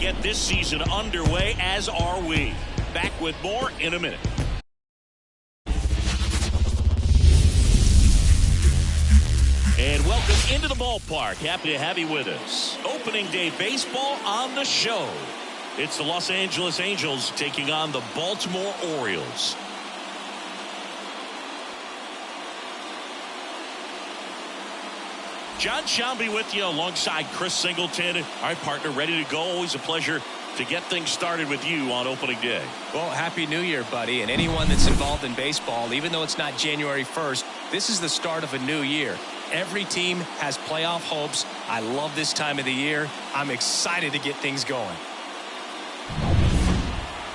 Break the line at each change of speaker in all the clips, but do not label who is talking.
get this season underway, as are we. Back with more in a minute. And welcome into the ballpark. Happy to have you with us. Opening day baseball on the show. It's the Los Angeles Angels taking on the Baltimore Orioles. John Shelby with you alongside Chris Singleton. All right, partner, ready to go. Always a pleasure to get things started with you on opening day.
Well, happy New Year, buddy. And anyone that's involved in baseball, even though it's not January 1st, this is the start of a new year. Every team has playoff hopes. I love this time of the year. I'm excited to get things going.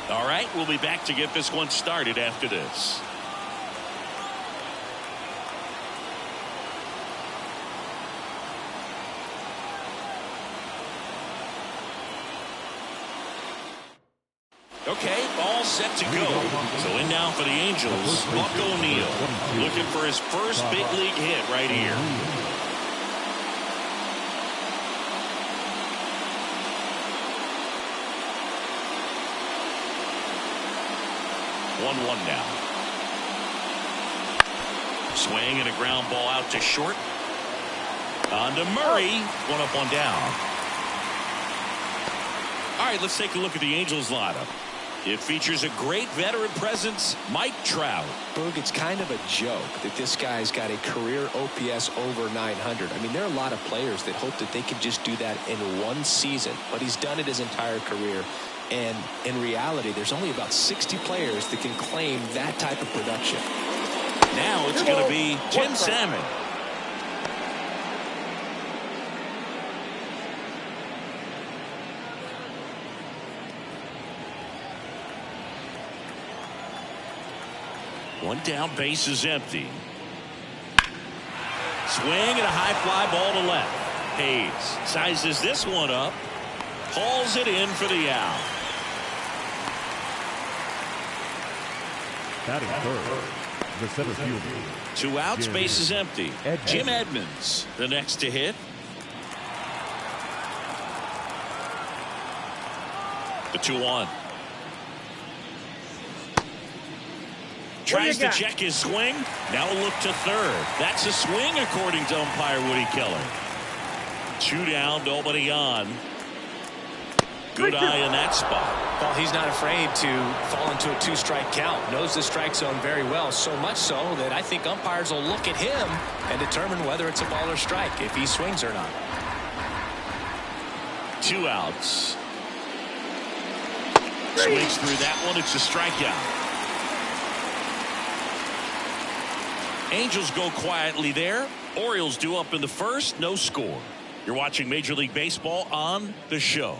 All right, we'll be back to get this one started after this. Okay, all set to go. So in now for the Angels, Buck O'Neil, looking for his first big league hit right here. 1-1 now. Swing and a ground ball out to short. On to Murray. One up, one down. All right, let's take a look at the Angels lineup. It features a great veteran presence, Mike Trout.
Boog, it's kind of a joke that this guy's got a career OPS over 900. I mean, there are a lot of players that hope that they could just do that in one season, but he's done it his entire career. And in reality, there's only about 60 players that can claim that type of production.
Now it's going to be Tim Salmon. One down, base is empty. Swing and a high fly ball to left. Hayes sizes this one up. Hauls it in for the out.
Batting third, the center fielder.
2 outs, base is empty. Jim Edmonds, the next to hit. The 2-1. Tries to check his swing. Now a look to third. That's a swing according to umpire Woody Keller. 2 down, nobody on. Good eye in that spot.
Well, he's not afraid to fall into a 2-strike count. Knows the strike zone very well. So much so that I think umpires will look at him and determine whether it's a ball or strike, if he swings or not.
2 outs. Swings through that one. It's a strikeout. Angels go quietly there. Orioles do up in the first. No score. You're watching Major League Baseball on the show.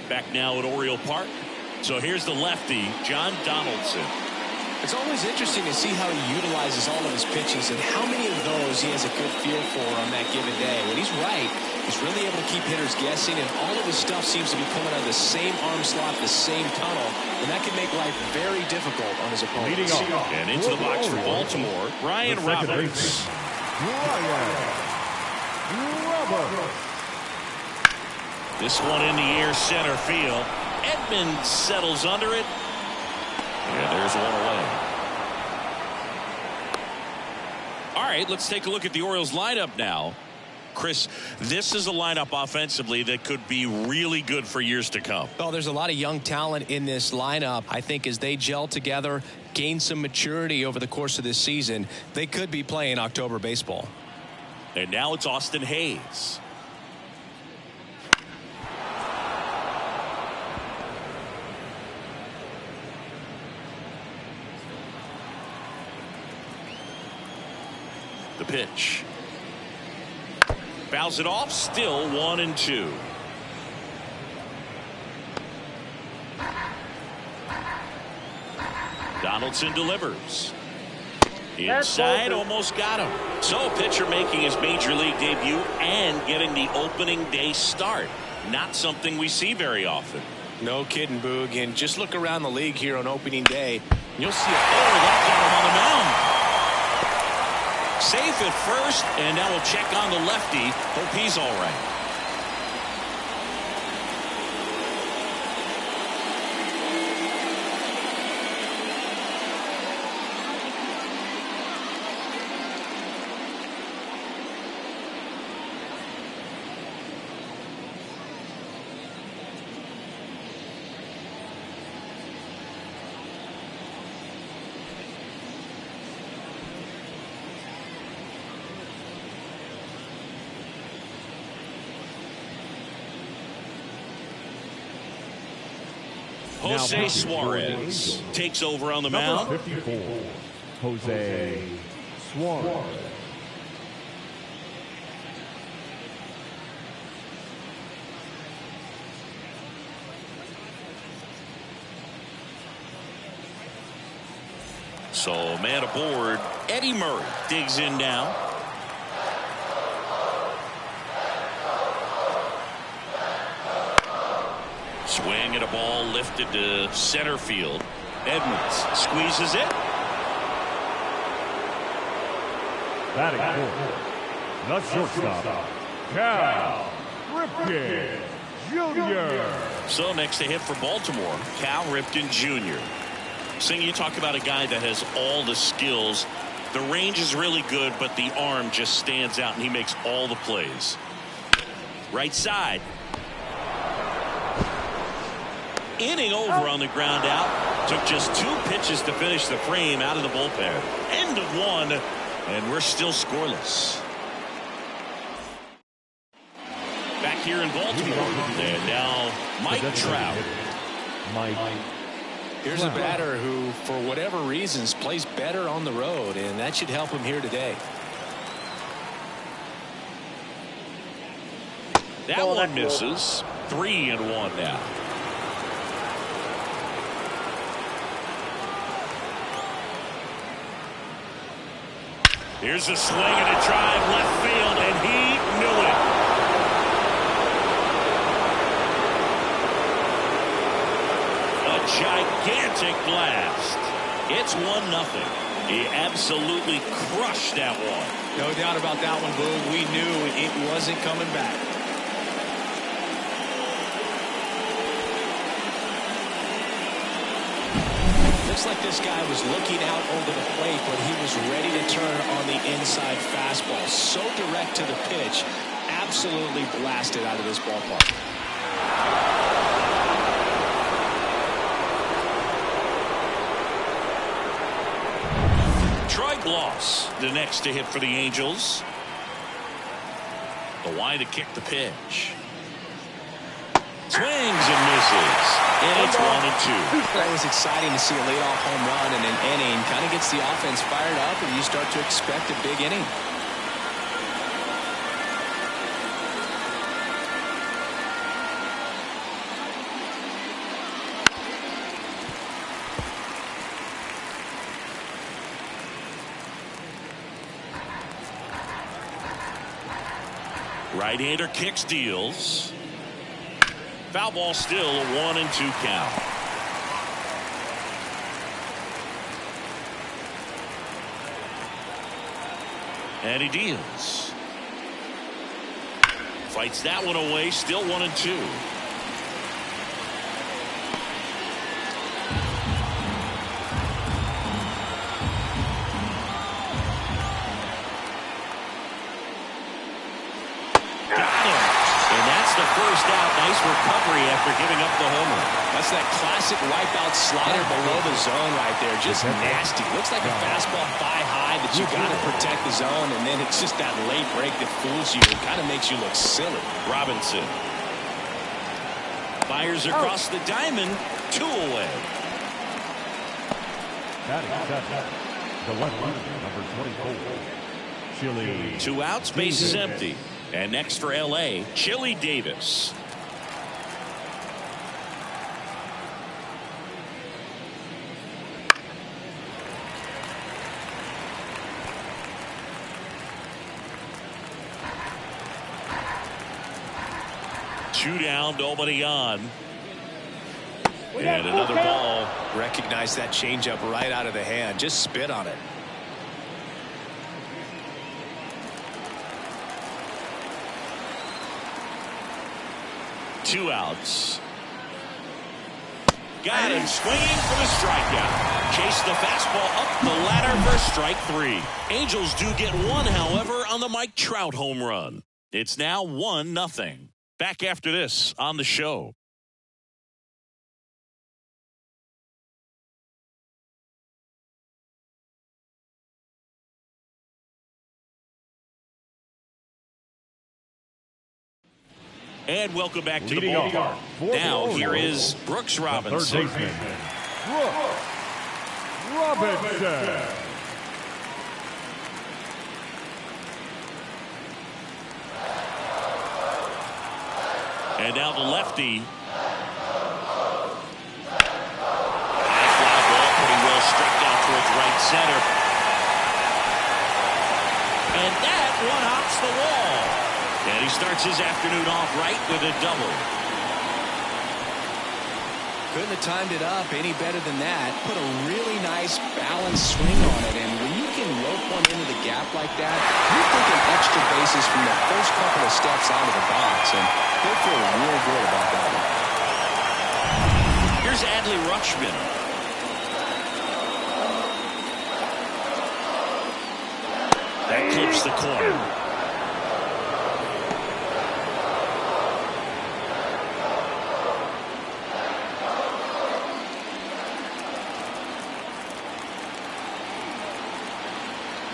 Back now at Oriole Park. So here's the lefty, John Donaldson.
It's always interesting to see how he utilizes all of his pitches and how many of those he has a good feel for on that given day. When he's right, he's really able to keep hitters guessing, and all of his stuff seems to be coming out of the same arm slot, the same tunnel, and that can make life very difficult on his opponents.
Leading off.
And into the box for Baltimore, Ryan Roberts. This one in the air, center field. Edmonds settles under it. And there's one away. All right, let's take a look at the Orioles lineup now. Chris, this is a lineup offensively that could be really good for years to come.
Well, there's a lot of young talent in this lineup. I think as they gel together, gain some maturity over the course of this season, they could be playing October baseball.
And now it's Austin Hayes. The pitch. Fouls it off. Still 1-2. Donaldson delivers. Inside, almost got him. So, pitcher making his major league debut and getting the opening day start. Not something we see very often.
No kidding, Boog. And just look around the league here on opening day. You'll see
that got him on the mound. Safe at first, and now we'll check on the lefty. Hope he's all right. Jose Suarez takes over on the mound.
54, Jose Suarez.
So man aboard. Eddie Murray digs in now. Swing at a ball lifted to center field. Edmonds squeezes it.
Batting fourth, the shortstop, Cal Ripken Jr.
So next to hit for Baltimore, Cal Ripken Jr. Sing, you talk about a guy that has all the skills. The range is really good, but the arm just stands out, and he makes all the plays. Right side. Inning over on the ground out. Took just 2 pitches to finish the frame out of the bullpen. End of 1, and we're still scoreless. Back here in Baltimore, and now Mike Trout.
Here's a batter who, for whatever reasons, plays better on the road, and that should help him here today.
That one misses. 3-1 now. Here's a swing and a drive left field, and he knew it. A gigantic blast. It's 1-0. He absolutely crushed that one.
No doubt about that one, Boog. We knew it wasn't coming back. Looks like this guy was looking out over the plate, but he was ready to turn on the inside fastball. So direct to the pitch, absolutely blasted out of this ballpark.
Troy Gloss, the next to hit for the Angels. The wide to kick the pitch. Swings and misses. And it's 1-2.
That was exciting to see a leadoff home run in an inning. Kind of gets the offense fired up, and you start to expect a big inning.
Right-hander kicks, deals. Foul ball, still a 1-2 count. And he deals. Fights that one away, still 1-2. First out. Nice recovery after giving up the homer.
That's that classic wipeout slider below the zone right there. Just nasty. Looks like a fastball thigh high that you got to protect the zone, and then it's just that late break that fools you. It kind of makes you look silly.
Robinson fires across the diamond. 2 away.
The left number 24, Chili.
2 outs, base is empty. And next for LA, Chili Davis. Two down, nobody on. And another ball.
Recognize that changeup right out of the hand. Just spit on it.
2 outs. Got him swinging for the strikeout. Chase the fastball up the ladder for strike 3. Angels do get 1, however, on the Mike Trout home run. It's now 1-0. Back after this on the show. And welcome back to the ballpark. Now here is Brooks Robinson.
Brooks Robinson.
And now the lefty. High fly ball, pretty well struck out towards right center. And that one hops the wall. And he starts his afternoon off right with a double.
Couldn't have timed it up any better than that. Put a really nice balanced swing on it. And when you can rope one into the gap like that, you're thinking extra bases from the first couple of steps out of the box. And he'll feel real good about that one.
Here's Adley Rutschman. That clips the corner.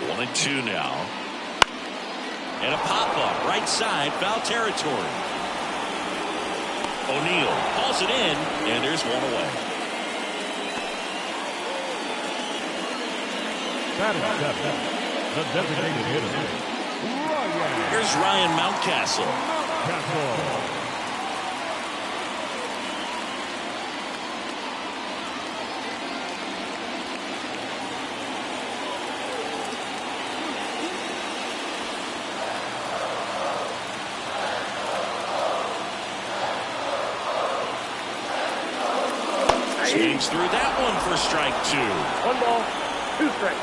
One and two now. And a pop-up right side, foul territory. O'Neill hauls it in, and there's one away.
That is the designated hitter.
Here's Ryan Mountcastle. Swings through that one for strike 2.
1 ball, 2 strikes.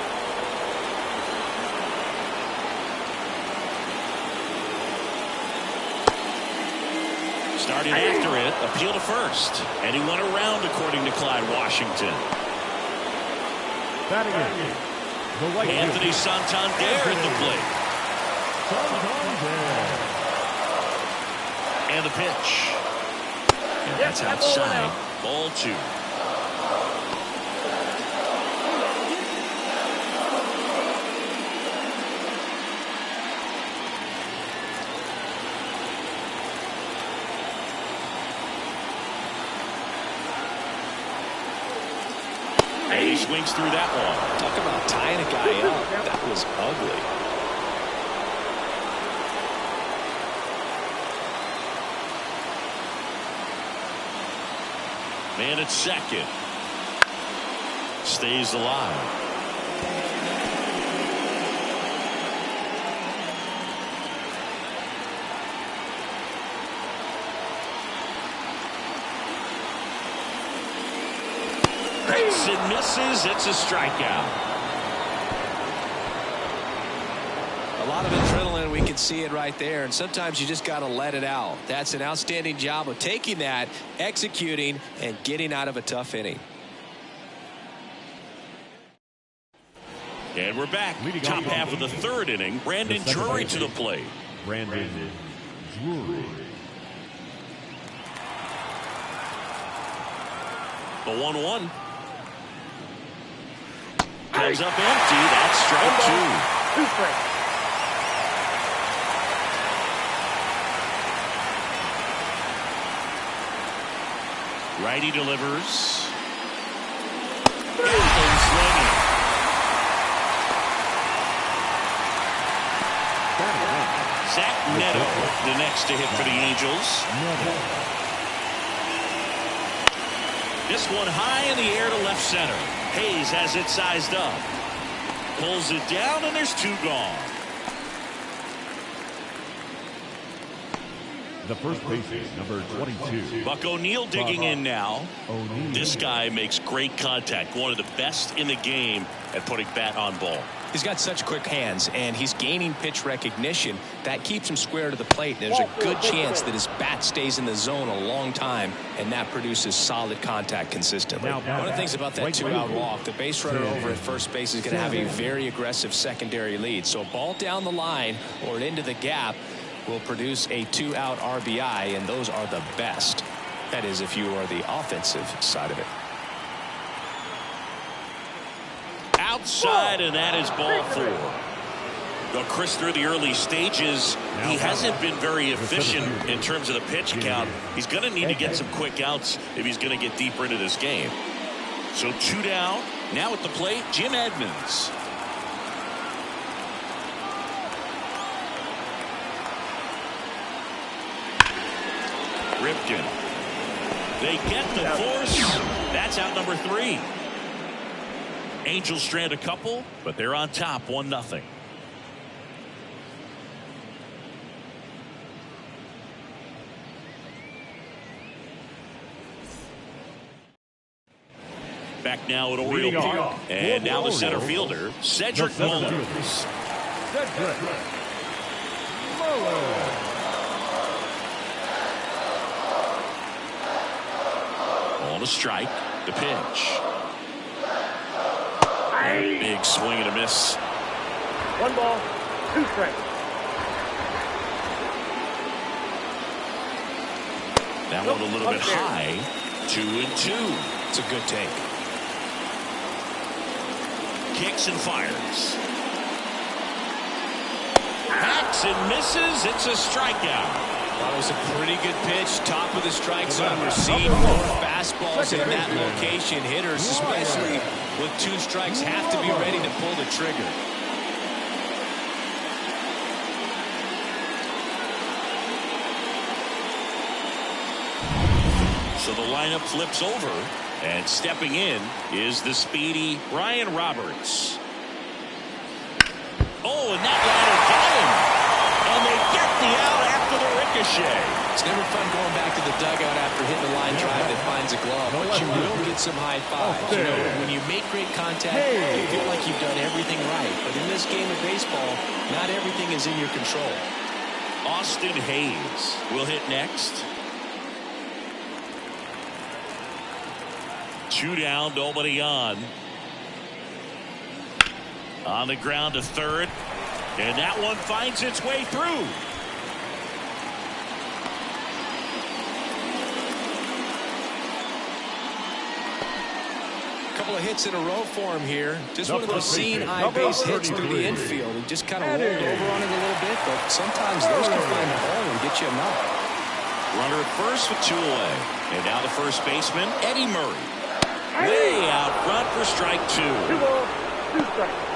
Started after it, appeal to first. And he went around according to Clyde Washington.
Batting in.
Anthony Santander at the plate. And the pitch. And that's outside. Ball 2. And he swings through that one.
Talk about tying a guy up. That was ugly.
Man at second. Stays alive. Hits and misses. It's a strikeout.
A lot of adrenaline, we can see it right there, and sometimes you just got to let it out. That's an outstanding job of taking that, executing, and getting out of a tough inning.
And we're back. Top half of the 3rd inning. Brandon Drury to the plate.
Brandon Drury.
The 1-1. Comes up empty. That's strike 2.
2 strikes.
Righty delivers. And swinging. Zach Neto, the next to hit for the Angels. This one high in the air to left center. Hayes has it sized up. Pulls it down, and there's 2 gone.
The first baseman, number 22.
Buck O'Neill digging in now. This guy makes great contact. One of the best in the game at putting bat on ball.
He's got such quick hands, and he's gaining pitch recognition. That keeps him square to the plate. There's a good chance that his bat stays in the zone a long time, and that produces solid contact consistently. One of the things about that two-out walk, the base runner over at first base is going to have a very aggressive secondary lead. So a ball down the line or into the gap will produce a two-out RBI, and those are the best. That is, if you are the offensive side of it.
Outside, and that is ball 4. Well, Chris, through the early stages, he hasn't been very efficient in terms of the pitch count. He's going to need to get some quick outs if he's going to get deeper into this game. So 2 down. Now at the plate, Jim Edmonds. Ripken. They get the force. That's out number 3. Angels strand a couple, but they're on top 1-0. Back now at Orioles Park, and now the center fielder, Cedric Mullins. On a strike, the pitch. Big swing and a miss.
1 ball, 2 strikes.
That one a little bit high. 2-2.
It's a good take.
Kicks and fires. Hacks and misses. It's a strikeout.
That was a pretty good pitch. Top of the strike zone. We're seeing more fastballs in that location. Hitters, especially with 2 strikes, have to be ready to pull the trigger.
So the lineup flips over, and stepping in is the speedy Ryan Roberts. Oh, and that liner got him. And they get the out after the ricochet.
It's never fun going back to the dugout after hitting a line drive that finds a glove, but you will get some high fives. You know, when you make great contact, you feel like you've done everything right. But in this game of baseball, not everything is in your control.
Austin Hayes will hit next. 2 down, nobody on. On the ground to third. And that one finds its way through.
Couple of hits in a row for him here. Just one of those seen high base hits through the infield. He just kind of rolled over on it a little bit, but sometimes those can find a hole and get you a knock.
Runner at first with 2 away. And now the first baseman, Eddie Murray. Way out front for strike 2.
2 balls, 2 strikes.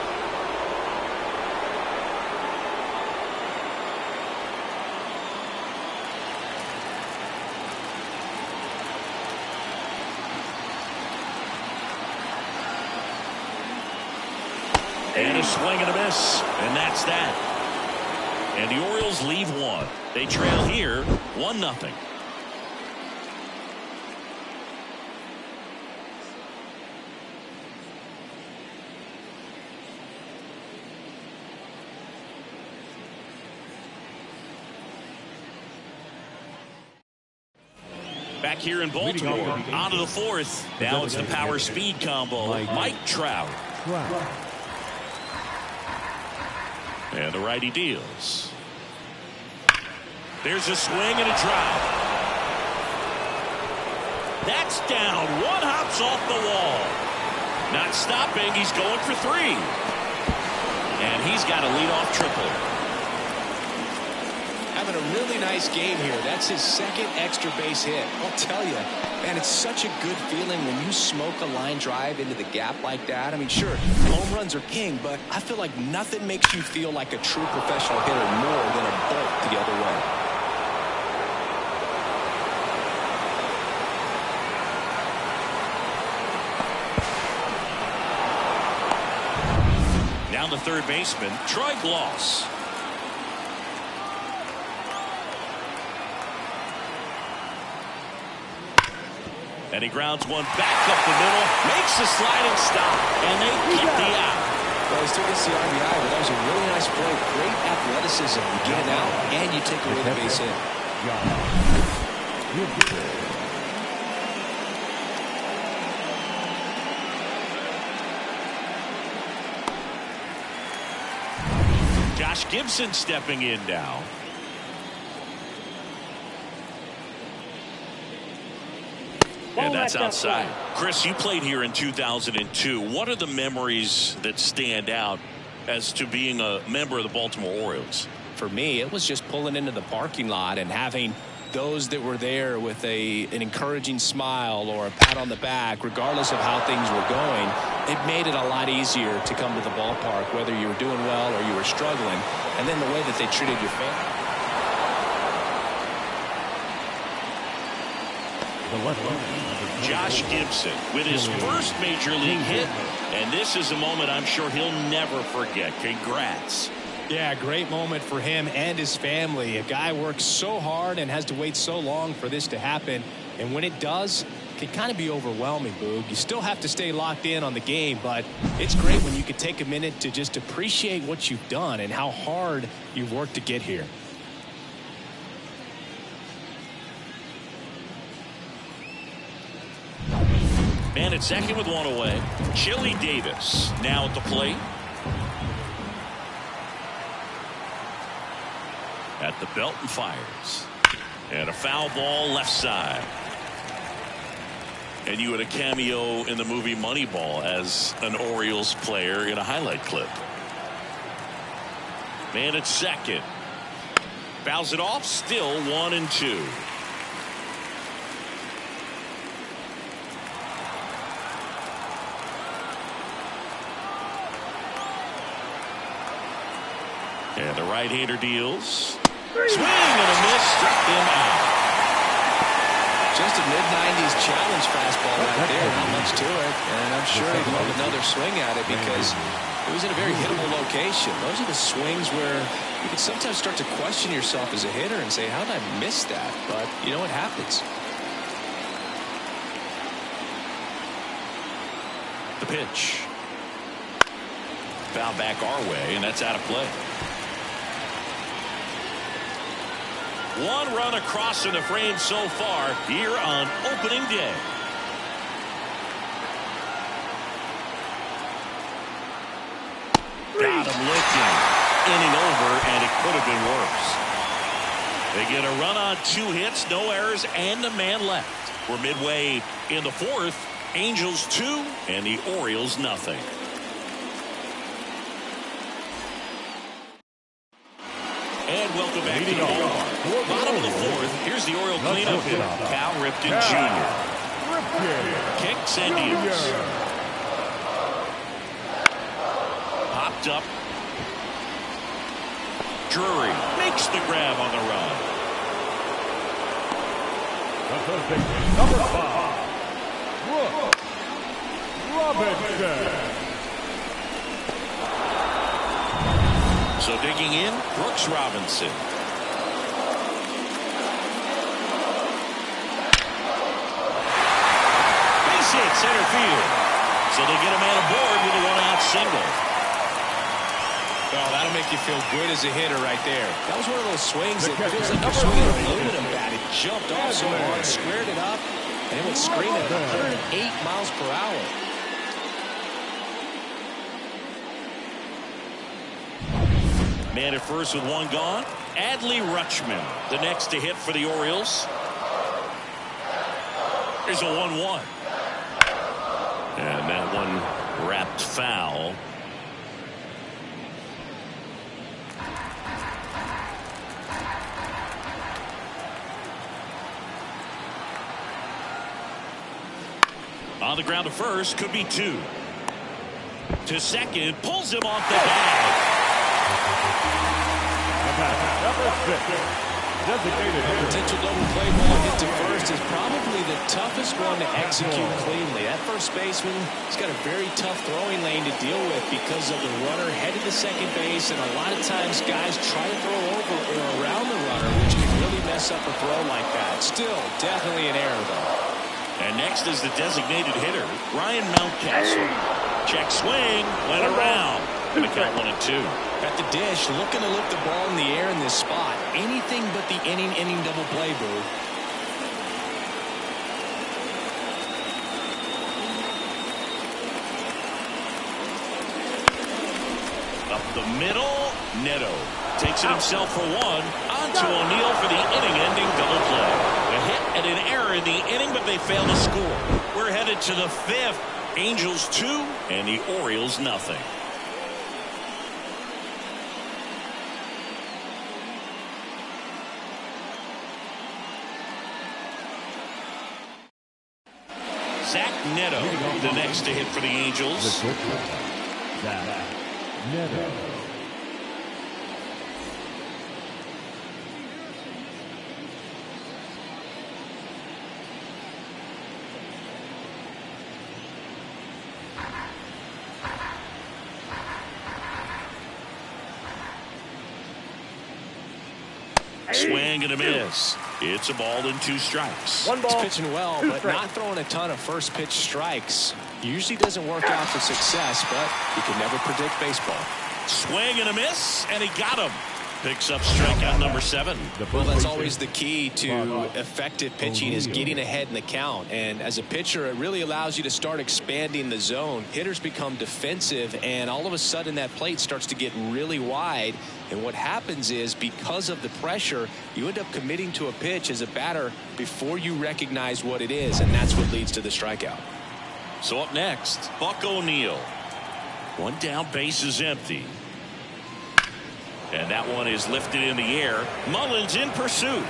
And a swing and a miss. And that's that. And the Orioles leave 1. They trail here 1-0. Back here in Baltimore, on to the 4th. Now it's the power speed combo. Mike Trout. And the righty deals. There's a swing and a drive. That's down. 1 hops off the wall. Not stopping. He's going for 3. And he's got a leadoff triple.
Having a really nice game here. That's his 2nd extra base hit. I'll tell you, man, it's such a good feeling when you smoke a line drive into the gap like that. I mean, sure, home runs are king, but I feel like nothing makes you feel like a true professional hitter more than a bolt the other way.
Down the third baseman, Troy Gloss. And he grounds one back up the middle, makes a sliding stop, and they get the out.
Well, he still gets the RBI, but that was a really nice play. Great athleticism. You get it out, and you take away the base hit.
Josh Gibson stepping in now. And that's outside. Chris, you played here in 2002. What are the memories that stand out as to being a member of the Baltimore Orioles?
For me, it was just pulling into the parking lot and having those that were there with an encouraging smile or a pat on the back, regardless of how things were going. It made it a lot easier to come to the ballpark, whether you were doing well or you were struggling. And then the way that they treated your family.
Josh Gibson with his first major league hit, and this is a moment I'm sure he'll never forget. Congrats.
Yeah, great moment for him and his family. A guy works so hard and has to wait so long for this to happen, and when it does, it can kind of be overwhelming, Boog. You still have to stay locked in on the game, but it's great when you can take a minute to just appreciate what you've done and how hard you've worked to get here.
Man at second with one away. Chili Davis now at the plate. At the belt and fires. And a foul ball left side. And you had a cameo in the movie Moneyball as an Orioles player in a highlight clip. Man at second. Fouls it off. Still 1-2. And the right-hander deals. Swing and a miss. Struck him out.
Just a mid-90s challenge fastball right there. Not much to it. And I'm sure he'd love another swing at it because it was in a very hittable location. Those are the swings where you can sometimes start to question yourself as a hitter and say, how did I miss that? But you know what happens.
The pitch. Foul back our way, and that's out of play. One run across in the frame so far here on opening day. Got him looking. Inning over, and it could have been worse. They get a run on 2 hits, no errors, and a man left. We're midway in the fourth. Angels 2 and the Orioles nothing. And welcome back to the ballpark. Bottom of the fourth. Here's the Oriole cleanup hitter, Cal Ripken Jr. Kicks and deals. Popped up. Drury makes the grab on the run.
Number 5, Brooks Robinson.
So digging in, Brooks Robinson. Base hit, center field. So they get a man aboard with a 1-out single.
Well, that'll make you feel good as a hitter right there.
That was one of those swings that feels like you're swinging an aluminum bat. It jumped off so hard, squared it up, and it went screaming at 108 miles per hour.
Man at first with one gone. Adley Rutschman, the next to hit for the Orioles. Here's a 1-1. And that one wrapped foul. On the ground to first, could be 2. To second, pulls him off the bag.
Number 6, designated hitter.
Potential double play ball hit to first is probably the toughest one to execute cleanly. That first baseman has got a very tough throwing lane to deal with because of the runner headed to second base, and a lot of times guys try to throw over or around the runner, which can really mess up a throw like that. Still, definitely an error, though.
And next is the designated hitter, Ryan Mountcastle. Check swing, went around. And the count 1-2.
At the dish, looking to lift the ball in the air in this spot. Anything but the inning double play, Boo.
Up the middle, Neto takes it himself for one. On to O'Neill for the inning-ending double play. A hit and an error in the inning, but they fail to score. We're headed to the fifth. Angels 2 and the Orioles nothing. Zach Neto, the next to hit for the Angels.
Zach Neto.
Swing and a miss. It's a ball and 2 strikes.
One ball.
He's pitching well, but
strikes.
not throwing a ton of first pitch strikes. Usually doesn't work out for success, but you can never predict baseball.
Swing and a miss, and he got him. Picks up strikeout number 7.
Well, that's always the key to effective pitching is getting ahead in the count. And as a pitcher, it really allows you to start expanding the zone. Hitters become defensive, and all of a sudden that plate starts to get really wide. And what happens is because of the pressure, you end up committing to a pitch as a batter before you recognize what it is, and that's what leads to the strikeout.
So up next, Buck O'Neill. One down, base is empty. And that one is lifted in the air. Mullins in pursuit.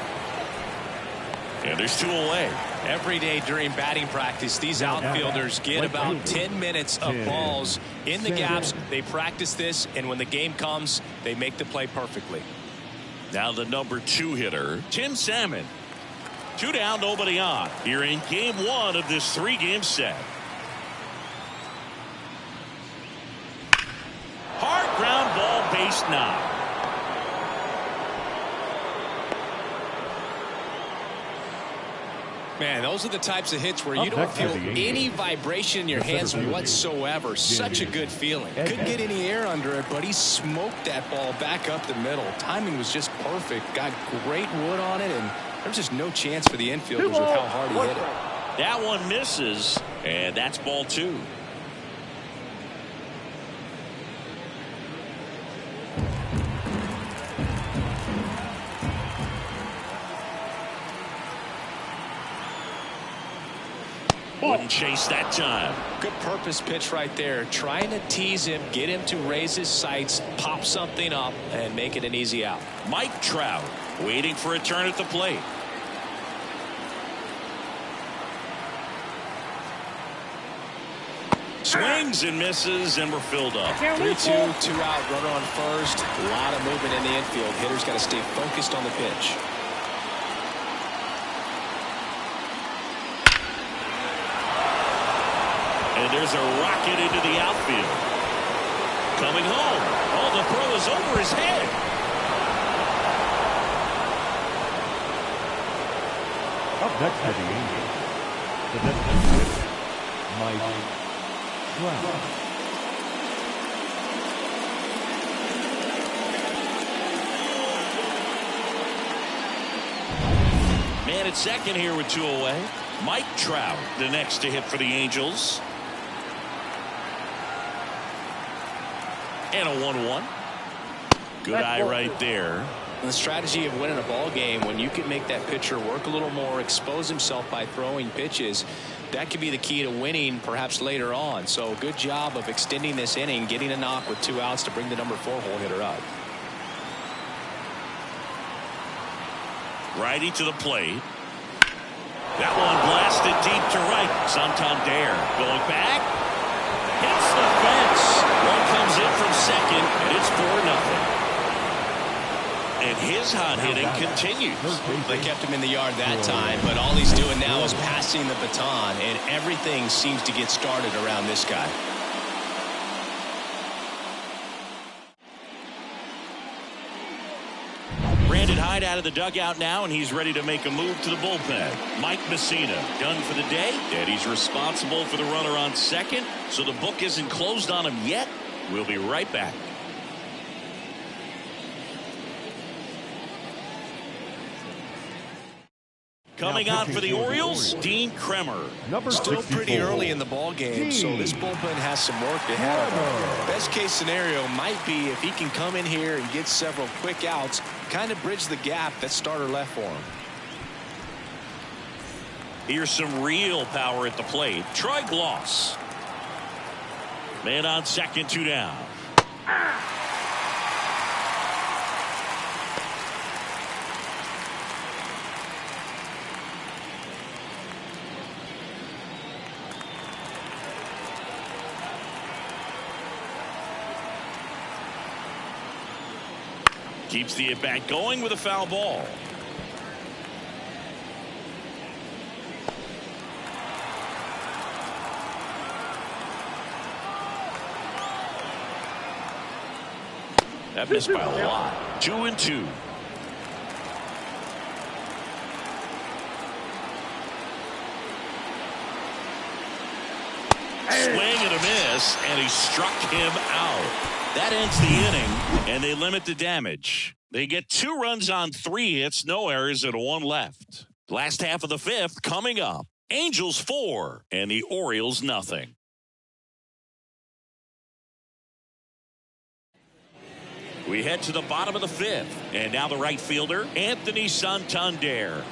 And there's 2 away.
Every day during batting practice, these outfielders get about 10 minutes of balls in the gaps. They practice this, and when the game comes, they make the play perfectly.
Now the number 2 hitter, Tim Salmon. 2 down, nobody on. Here in game 1 of this 3-game set. Hard ground ball, base 9.
Man, those are the types of hits where you don't feel any vibration in your hands whatsoever. Such a good feeling. Couldn't get any air under it, but he smoked that ball back up the middle. Timing was just perfect. Got great wood on it, and there's just no chance for the infielders with how hard he hit it.
That one misses, and that's ball 2. Wouldn't chase that time.
Good purpose pitch right there. Trying to tease him, get him to raise his sights, pop something up, and make it an easy out.
Mike Trout waiting for a turn at the plate. Swings and misses, and we're filled up.
3-2, 2 out, runner on first. A lot of movement in the infield. Hitters got to stay focused on the pitch.
And there's a rocket into the outfield. Coming home. Oh, the throw is over his head.
Up next for the Angels, the designated hitter, Mike Trout.
Man at second here with 2 away. Mike Trout, the next to hit for the Angels. And a 1-1. Good eye right there.
The strategy of winning a ball game, when you can make that pitcher work a little more, expose himself by throwing pitches, that could be the key to winning perhaps later on. So good job of extending this inning, getting a knock with 2 outs to bring the number 4 hole hitter up.
Righty to the plate. That one blasted deep to right. Santander going back. Hits the fence. One comes in from second, and it's 4-0. And his hot hitting continues.
They kept him in the yard that time, but all he's doing now is passing the baton, and everything seems to get started around this guy.
Brandon Hyde out of the dugout now, and he's ready to make a move to the bullpen. Mike Messina done for the day, and he's responsible for the runner on second, so the book isn't closed on him yet, We'll be right back. Coming on for the Orioles, Dean Kremer.
Number
Still
64.
pretty early in the ball game, so this bullpen has some work ahead of him. Best case scenario might be if he can come in here and get several quick outs, kind of bridge the gap that starter left for him.
Here's some real power at the plate. Troy Gloss. Man on second, 2 down. Keeps the at-bat going with a foul ball. That missed by a lot. 2-2. Swing and a miss, and he struck him out. That ends the inning, and they limit the damage. They get 2 runs on 3 hits, no errors, and 1 left. Last half of the 5th coming up. Angels 4 and the Orioles nothing. We head to the bottom of the 5th, and now the right fielder, Anthony Santander.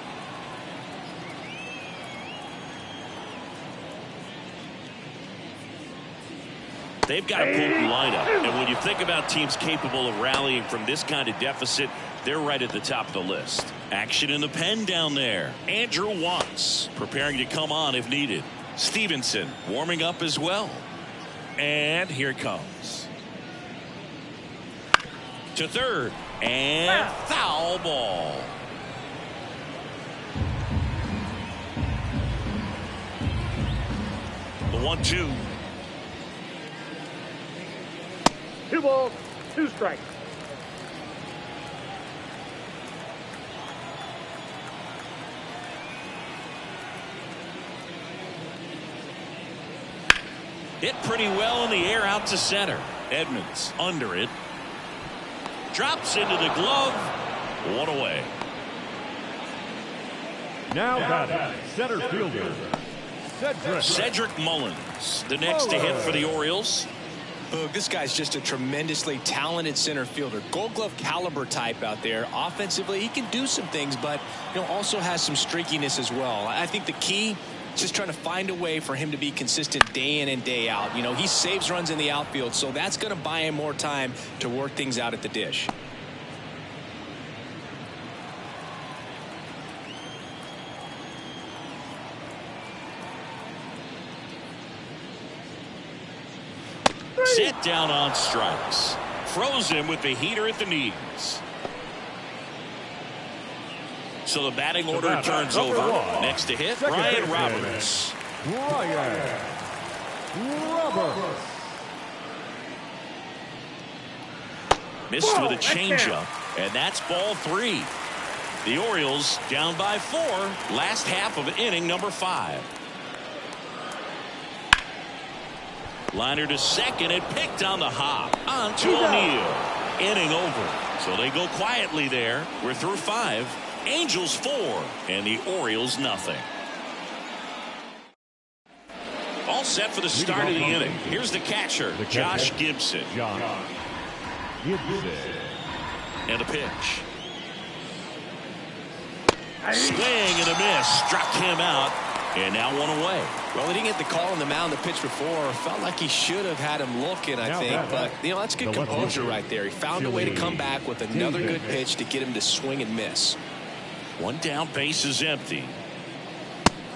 They've got a potent lineup, and when you think about teams capable of rallying from this kind of deficit, they're right at the top of the list. Action in the pen down there. Andrew Watts preparing to come on if needed. Stevenson warming up as well. And here it comes. To third, and foul ball. The 1-2.
2 balls, 2 strikes.
Hit pretty well in the air out to center. Edmonds under it. Drops into the glove. 1 away.
Now batting, center fielder,
Cedric Mullins, the next to hit for the Orioles.
This guy's just a tremendously talented center fielder. Gold Glove caliber type out there. Offensively, he can do some things, but also has some streakiness as well. I think the key is just trying to find a way for him to be consistent day in and day out. He saves runs in the outfield, so that's going to buy him more time to work things out at the dish.
Set down on strikes. Froze him with the heater at the knees. So the batting order turns over. Next to hit, Ryan Roberts. Missed with a changeup, and that's ball 3. The Orioles down by 4. Last half of inning number 5. Liner to second and picked on the hop. On to O'Neill. Inning over. So they go quietly there. We're through 5. Angels 4 and the Orioles nothing. All set for the start of the inning. Here's the catcher, Josh Gibson. And a pitch. Swing and a miss. Struck him out. And now 1 away.
Well, he didn't get the call on the mound the pitch before. Felt like he should have had him looking, I think. But, that's good composure right there. He found a way to come back with another good pitch to get him to swing and miss.
1 down, base is empty.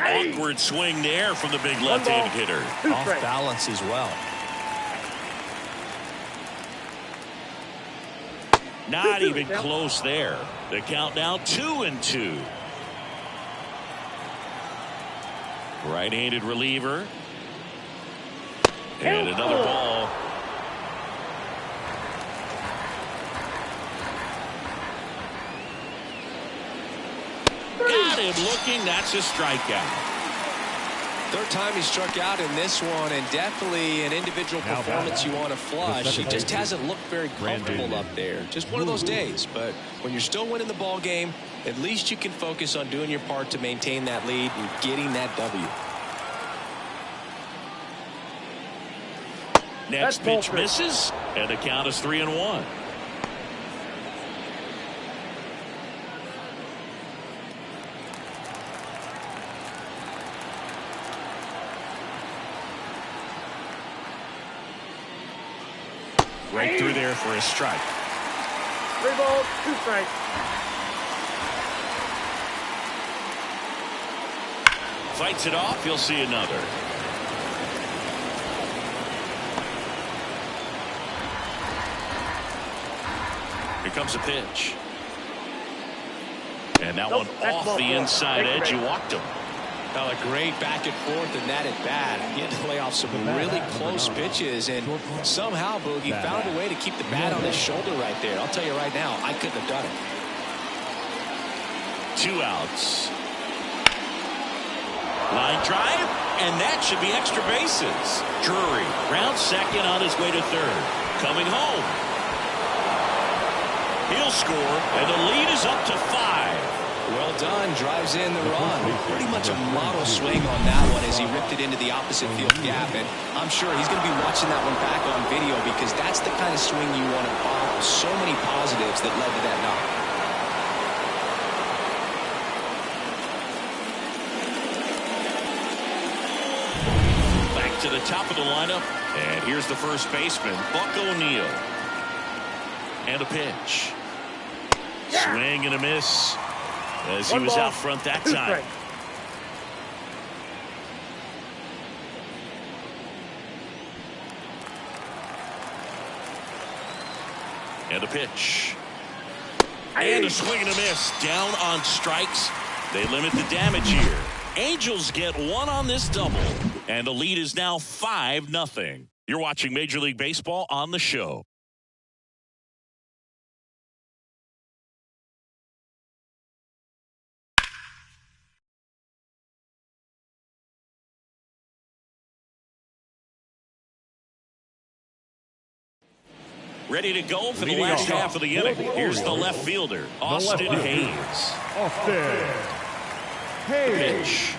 Awkward swing there from the big left-handed hitter.
Off balance as well.
Not even close there. The count now 2-2. Right-handed reliever. And another ball. Got him looking. That's a strikeout.
Third time he struck out in this one, and definitely an individual performance you want to flush. He just hasn't looked very comfortable up there. Just one of those days. But when you're still winning the ball game, at least you can focus on doing your part to maintain that lead and getting that W.
Next pitch misses, and the count is 3-1. Right through there for a strike.
3 balls, 2 strikes.
Fights it off. He'll see another. Here comes a pitch. And that one off the inside edge. You walked him.
Well, a great back and forth and that at bat. He had to play off some really close pitches, and somehow Boogie found a way to keep the bat on his shoulder right there. I'll tell you right now, I couldn't have done it.
2 outs. Line drive, and that should be extra bases. Drury round second on his way to third. Coming home. He'll score, and the lead is up to 5.
Well done. Drives in the run. Pretty much a model swing on that one as he ripped it into the opposite field gap. And I'm sure he's going to be watching that one back on video because that's the kind of swing you want to follow. So many positives that led to that knock.
Back to the top of the lineup. And here's the first baseman, Buck O'Neil. And a pitch. Swing and a miss. As he was out front that time. And a pitch. And a swing and a miss. Down on strikes. They limit the damage here. Angels get 1 on this double. And the lead is now 5-0. You're watching Major League Baseball on the show. Ready to go for the last half of the inning. Here's the left fielder, Austin Hayes.
Austin Hayes.
Pitch.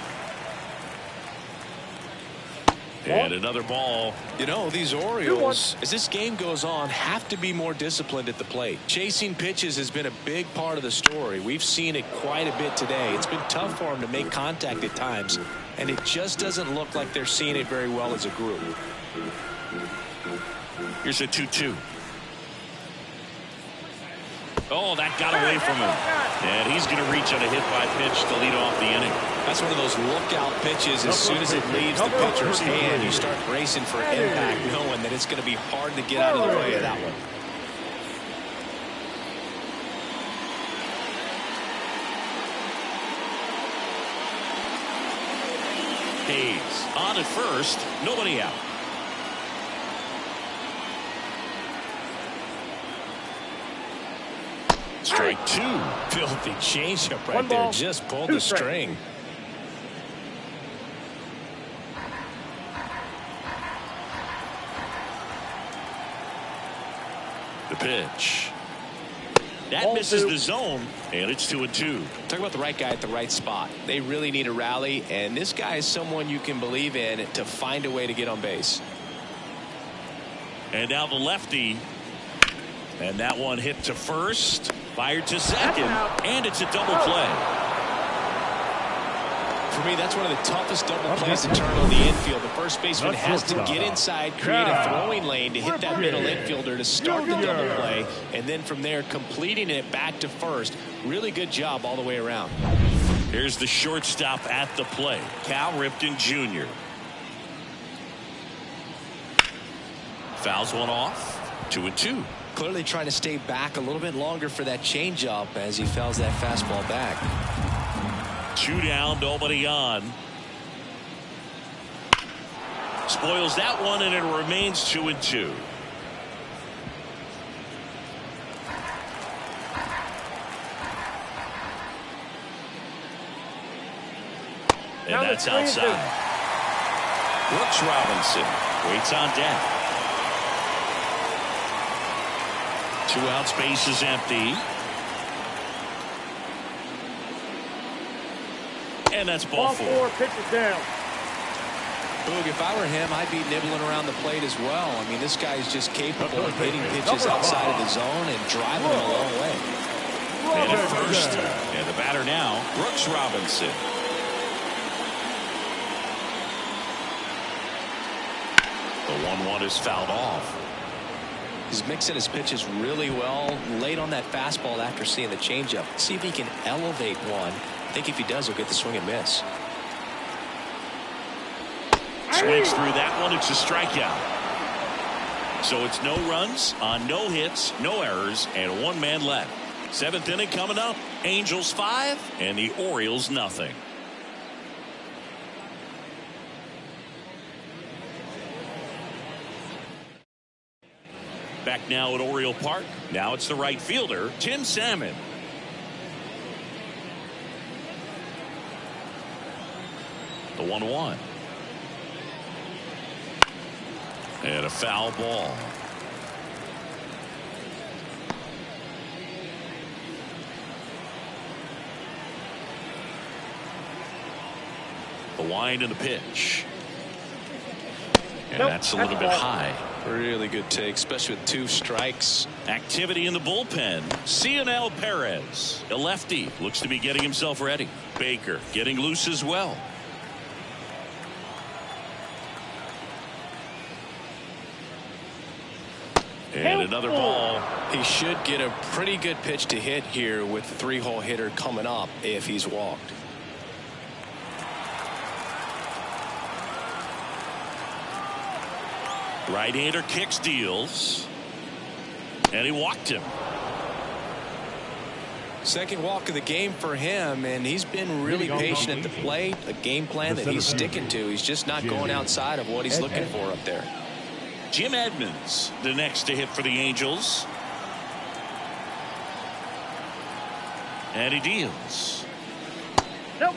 And another ball.
You know, these Orioles, as this game goes on, have to be more disciplined at the plate. Chasing pitches has been a big part of the story. We've seen it quite a bit today. It's been tough for them to make contact at times, and it just doesn't look like they're seeing it very well as a group.
Here's a 2-2. Oh, that got away from him. And he's going to reach on a hit by pitch to lead off the inning.
That's one of those lookout pitches. As soon as it leaves the pitcher's hand, you start bracing for impact, knowing that it's going to be hard to get out of the way of that one.
Hayes on at first, nobody out. Strike 2.
Filthy changeup right there. Just pulled the string.
The pitch. That misses the zone, and it's 2-2.
Talk about the right guy at the right spot. They really need a rally, and this guy is someone you can believe in to find a way to get on base.
And now the lefty. And that one hit to first, fired to second, and it's a double play.
For me, that's one of the toughest double plays to turn on the infield. The first baseman has to get inside, create a throwing lane to hit that middle infielder to start the double play, and then from there completing it back to first. Really good job all the way around.
Here's the shortstop at the plate, Cal Ripken Jr. Fouls one off, 2-2.
Clearly trying to stay back a little bit longer for that changeup as he fouls that fastball back.
2 down, nobody on. Spoils that one, and it remains 2-2. And that's outside. Brooks Robinson waits on deck. 2 outs, base is empty. And that's ball 4.
Pitches down.
Boog, if I were him, I'd be nibbling around the plate as well. I mean, this guy's just capable of hitting pitches outside of the zone and driving them a long way.
And at first, and the batter now, Brooks Robinson. The 1-1 is fouled off.
He's mixing his pitches really well, late on that fastball after seeing the changeup. See if he can elevate one. I think if he does, he'll get the swing and miss.
Swings through that one. It's a strikeout. So it's no runs on no hits, no errors, and 1 man left. 7th inning coming up. Angels 5 and the Orioles nothing. Back now at Oriole Park. Now it's the right fielder, Tim Salmon. The 1-1. And a foul ball. The wind and the pitch. And that's a little bit high.
Really good take, especially with 2 strikes.
Activity in the bullpen. Cionel Perez, a lefty, looks to be getting himself ready. Baker getting loose as well. And another ball.
He should get a pretty good pitch to hit here with the 3-hole hitter coming up if he's walked.
Right-hander kicks, deals. And he walked him.
Second walk of the game for him, and he's been really patient at the plate. A game plan that he's sticking to. He's just not going outside of what he's looking for up there.
Jim Edmonds, the next to hit for the Angels. And he deals.
Nope.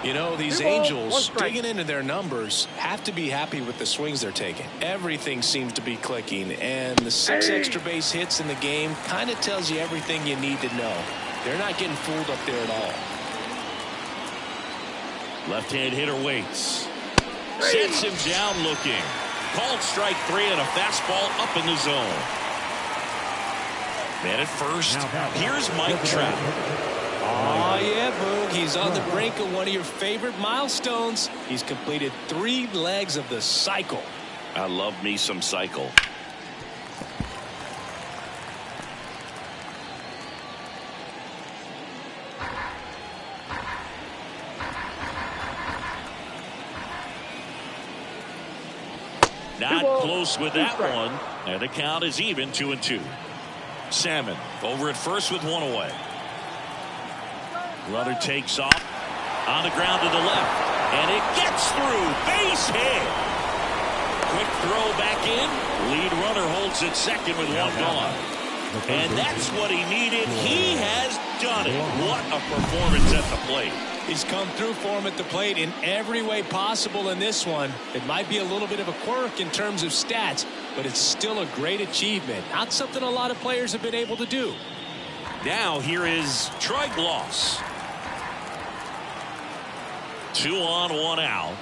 You know, these Angels, digging into their numbers, have to be happy with the swings they're taking. Everything seems to be clicking, and the 6 extra base hits in the game kind of tells you everything you need to know. They're not getting fooled up there at all.
Left-hand hitter waits. Sets him down looking. Called strike 3 and a fastball up in the zone. Man at first, here's Mike Trout.
Oh, yeah, Boog. He's on the brink of one of your favorite milestones. He's completed 3 legs of the cycle.
I love me some cycle. Not close with that one. And the count is even 2-2. Salmon over at first with 1 away. Runner takes off on the ground to the left, and it gets through. Base hit. Quick throw back in. Lead runner holds at second with 1 gone. And that's what he needed. He has done it. What a performance at the plate.
He's come through for him at the plate in every way possible in this one. It might be a little bit of a quirk in terms of stats, but it's still a great achievement. Not something a lot of players have been able to do.
Now here is Troy Gloss. 2 on, 1 out.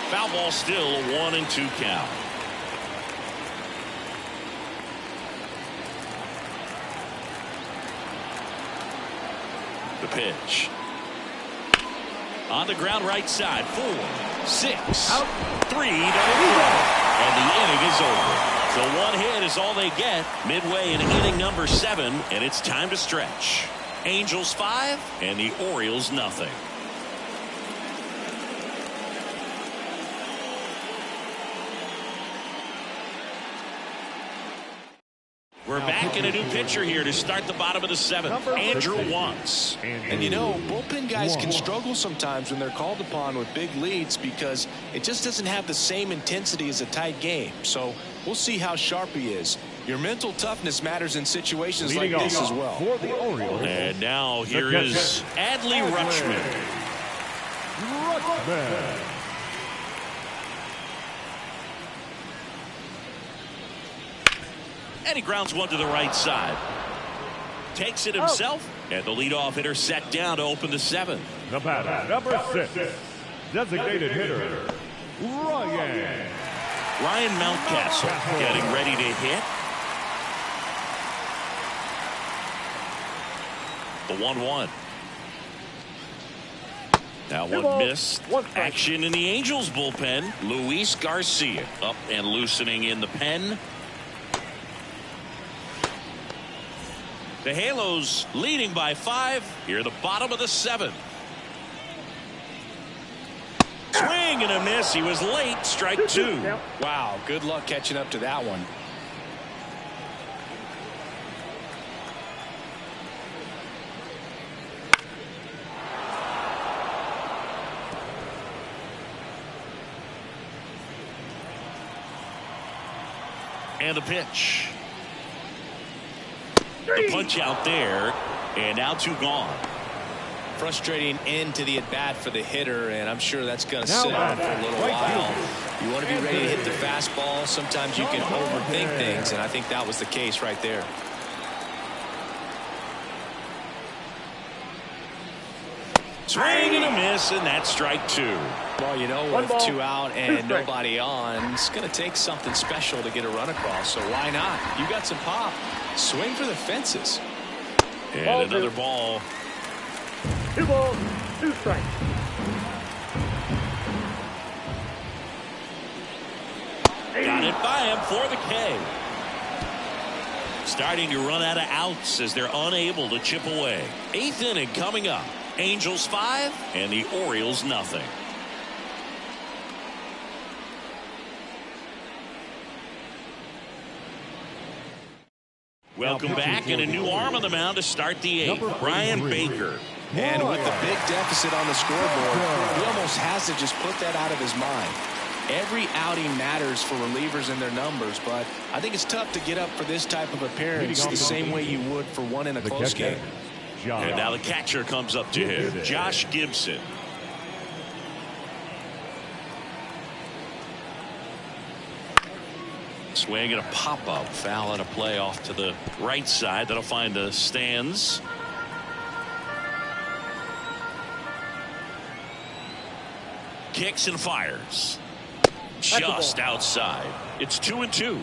Foul ball still, a 1-2 count. The pitch. On the ground right side. 4, 6, out, 3, and the inning is over. So 1 hit is all they get midway in inning number 7, and it's time to stretch. Angels 5 and the Orioles nothing. We're back in a new pitcher here to start the bottom of the 7th. Andrew Wantz.
And you know, bullpen guys can struggle sometimes when they're called upon with big leads because it just doesn't have the same intensity as a tight game. So we'll see how sharp he is. Your mental toughness matters in situations like this as well.
For the Orioles.
And now here is Adley Rutschman. And he grounds one to the right side. Takes it himself. And the leadoff hitter set down to open the 7th.
The batter, number 6. Designated hitter, Ryan
Mountcastle getting ready to hit. The 1-1. That one missed. Action in the Angels bullpen. Luis Garcia up and loosening in the pen. The Halos leading by 5 here, the bottom of the 7th. Swing and a miss. He was late. Strike 2.
Wow, good luck catching up to that one.
And the pitch. The punch out there, and now 2 gone.
Frustrating end to the at-bat for the hitter, and I'm sure that's going to sit on for a little while. You want to be ready to hit the fastball. Sometimes you can overthink things, and I think that was the case right there.
Swing and a miss, and that's strike 2.
Well, you know, with 2 out and nobody on, it's going to take something special to get a run across, so why not? You got some pop. Swing for the fences.
And another ball.
2 balls, 2 strikes.
Got it by him for the K. Starting to run out of outs as they're unable to chip away. 8th inning coming up. Angels 5 and the Orioles nothing. Welcome back, and a new arm on the mound to start the 8th. Brian Baker.
And with the big deficit on the scoreboard, he almost has to just put that out of his mind. Every outing matters for relievers and their numbers, but I think it's tough to get up for this type of appearance the same way you would for one in a close game.
And now the catcher comes up to him, Josh Gibson. Swing and a pop-up, foul and a play off to the right side. That'll find the stands. Kicks and fires. Just outside. It's 2-2.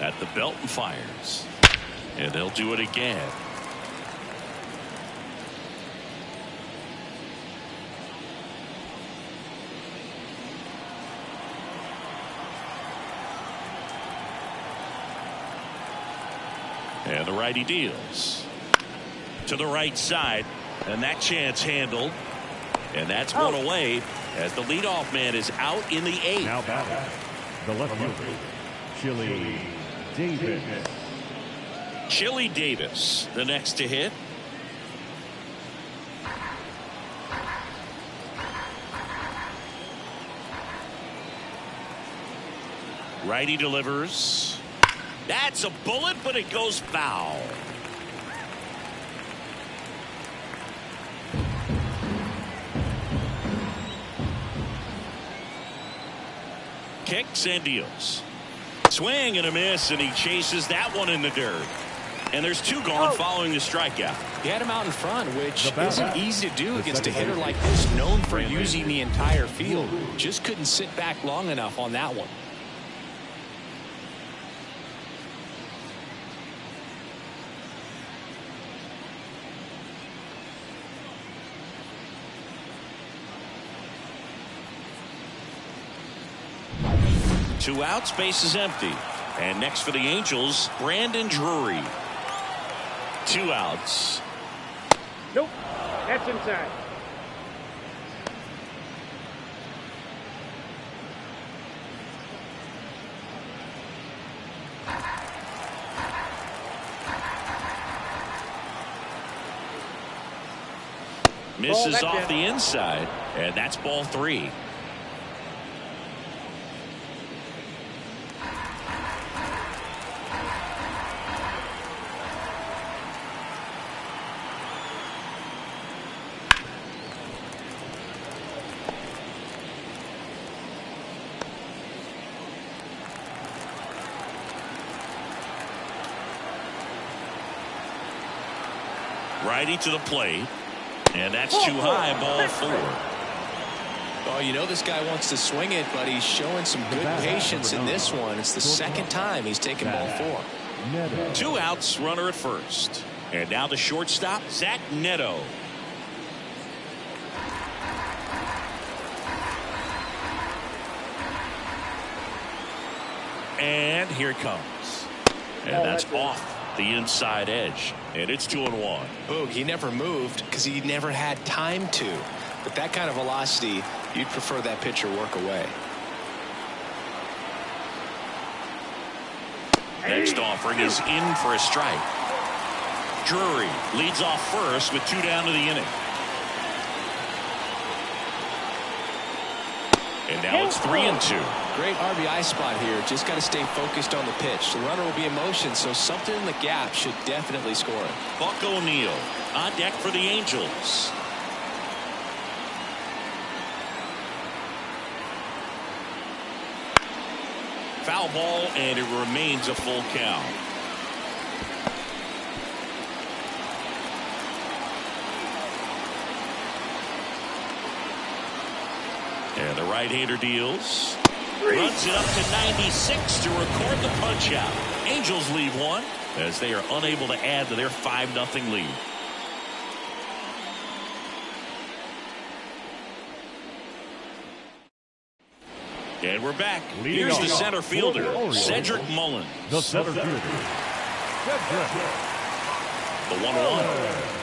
At the belt and fires. And they'll do it again. And the righty deals to the right side, and that chance handled, and that's one away as the leadoff man is out in the 8th.
Now batting, the left fielder, Chili Davis.
Chili Davis, the next to hit. Righty delivers. That's a bullet, but it goes foul. Kicks and deals. Swing and a miss, and he chases that one in the dirt. And there's 2 gone following the strikeout.
He had him out in front, which isn't easy to do against a hitter like this, known for using the entire field. Just couldn't sit back long enough on that one.
Two outs, base is empty. And next for the Angels, Brandon Drury. 2 outs.
Nope. That's inside.
Misses off the inside, and that's ball 3. Righty to the plate. And that's too high, ball 4.
Oh, you know this guy wants to swing it, but he's showing some good patience in this one. It's the second time he's taken ball 4.
2 outs, runner at first. And now the shortstop, Zach Neto. And here it comes. And that's off the inside edge. And it's 2-1.
Boog, he never moved because he never had time to. But that kind of velocity, you'd prefer that pitcher work away.
Next offering is in for a strike. Drury leads off first with 2 down to the inning. And now it's 3-2.
Great RBI spot here. Just got to stay focused on the pitch. The runner will be in motion, so something in the gap should definitely score it.
Buck O'Neil on deck for the Angels. Foul ball, and it remains a full count. And the right-hander deals. Runs it up to 96 to record the punch out. Angels leave one as they are unable to add to their 5-0 lead. And we're back. Here's the center fielder, Cedric Mullins.
The center fielder, Cedric.
The 1-1.